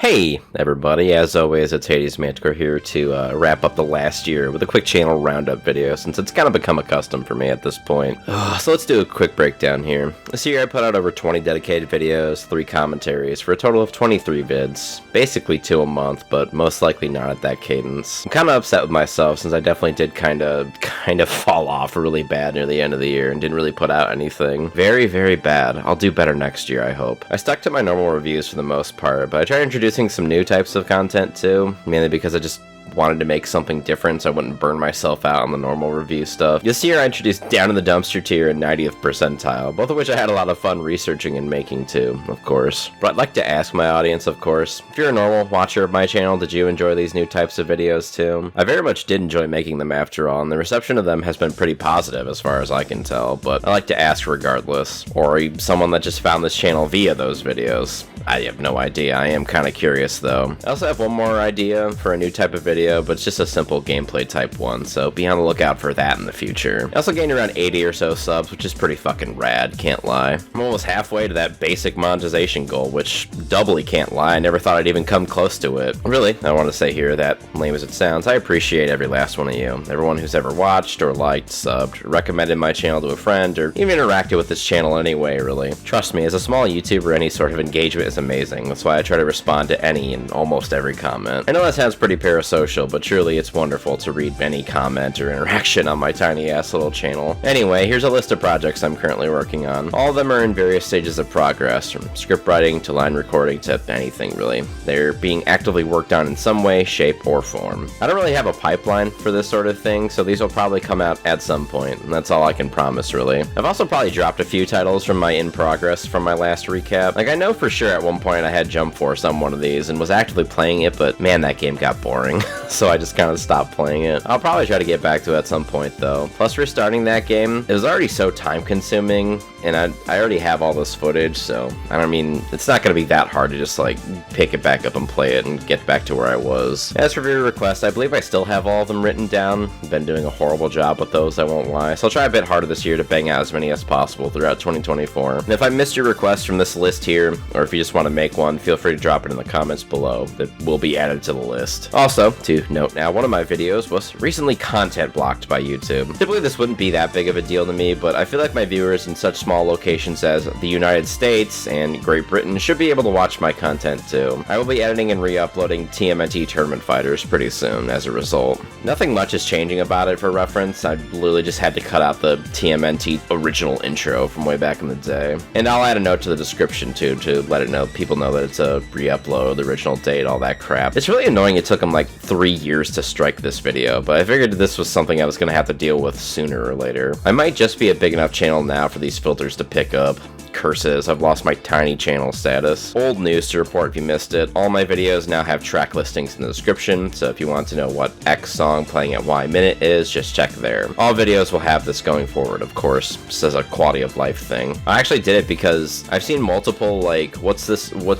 Hey everybody, as always it's HadesManticore here to wrap up the last year with a quick channel roundup video since it's kind of become a custom for me at this point. So let's do a quick breakdown here. This year I put out over 20 dedicated videos, 3 commentaries, for a total of 23 vids. Basically 2 a month, but most likely not at that cadence. I'm kind of upset with myself since I definitely did kind of fall off really bad near the end of the year and didn't really put out anything. Very, very bad. I'll do better next year, I hope. I stuck to my normal reviews for the most part, but I tried introducing some new types of content too, mainly because I just wanted to make something different so I wouldn't burn myself out on the normal review stuff. This year I introduced Down in the Dumpster tier and 90th percentile, both of which I had a lot of fun researching and making too, of course. But I'd like to ask my audience, of course, if you're a normal watcher of my channel, did you enjoy these new types of videos too? I very much did enjoy making them after all, and the reception of them has been pretty positive as far as I can tell, but I like to ask regardless. Or are you someone that just found this channel via those videos? I have no idea. I am kind of curious though. I also have one more idea for a new type of video, but it's just a simple gameplay type one, so be on the lookout for that in the future. I also gained around 80 or so subs, which is pretty fucking rad, can't lie. I'm almost halfway to that basic monetization goal, which doubly can't lie. I never thought I'd even come close to it. Really, I want to say here that, lame as it sounds, I appreciate every last one of you. Everyone who's ever watched or liked, subbed, recommended my channel to a friend, or even interacted with this channel anyway, really. Trust me, as a small YouTuber, any sort of engagement is amazing. That's why I try to respond to any and almost every comment. I know that sounds pretty parasocial, but truly it's wonderful to read any comment or interaction on my tiny ass little channel. Anyway, here's a list of projects I'm currently working on. All of them are in various stages of progress, from script writing to line recording to anything really. They're being actively worked on in some way, shape, or form. I don't really have a pipeline for this sort of thing, so these will probably come out at some point, and that's all I can promise really. I've also probably dropped a few titles from my in progress from my last recap. Like I know for sure at one point I had Jump Force on one of these and was actively playing it, but man, that game got boring. So I just kind of stopped playing it. I'll probably try to get back to it at some point though. Plus restarting that game, it was already so time consuming, and I already have all this footage, so I mean, it's not going to be that hard to just like pick it back up and play it and get back to where I was. As for viewer requests, I believe I still have all of them written down. I've been doing a horrible job with those, I won't lie. So I'll try a bit harder this year to bang out as many as possible throughout 2024. And if I missed your request from this list here, or if you just want to make one, feel free to drop it in the comments below. That will be added to the list. Also, to note now, one of my videos was recently content blocked by YouTube. Typically this wouldn't be that big of a deal to me, but I feel like my viewers in such small locations as the United States and Great Britain should be able to watch my content too. I will be editing and re-uploading TMNT Tournament Fighters pretty soon as a result. Nothing much is changing about it for reference. I literally just had to cut out the TMNT original intro from way back in the day. And I'll add a note to the description too to let it know, people know that it's a re-upload, the original date, all that crap. It's really annoying it took them like 3 years to strike this video, but I figured this was something I was going to have to deal with sooner or later. I might just be a big enough channel now for these filters to pick up. Curses, I've lost my tiny channel status. Old news to report if you missed it. All my videos now have track listings in the description, so if you want to know what X song playing at Y minute is, just check there. All videos will have this going forward, of course, just as a quality of life thing. I actually did it because I've seen multiple, like, what's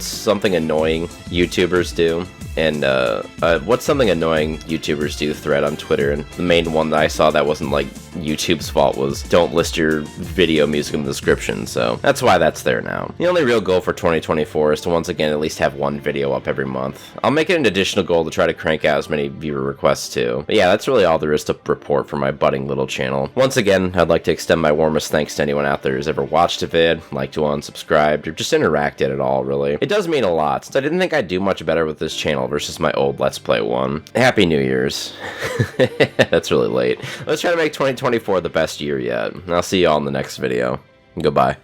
something annoying YouTubers do? And what's something annoying YouTubers do thread on Twitter, and the main one that I saw that wasn't like YouTube's fault was don't list your video music in the description, so that's why that's there now. The only real goal for 2024 is to once again at least have one video up every month. I'll make it an additional goal to try to crank out as many viewer requests too. But yeah, that's really all there is to report for my budding little channel. Once again, I'd like to extend my warmest thanks to anyone out there who's ever watched a vid, liked to unsubscribed, or just interacted at all, really. It does mean a lot, since I didn't think I'd do much better with this channel versus my old Let's Play one. Happy New Year's. That's really late. Let's try to make 2024 the best year yet. I'll see you all in the next video. Goodbye.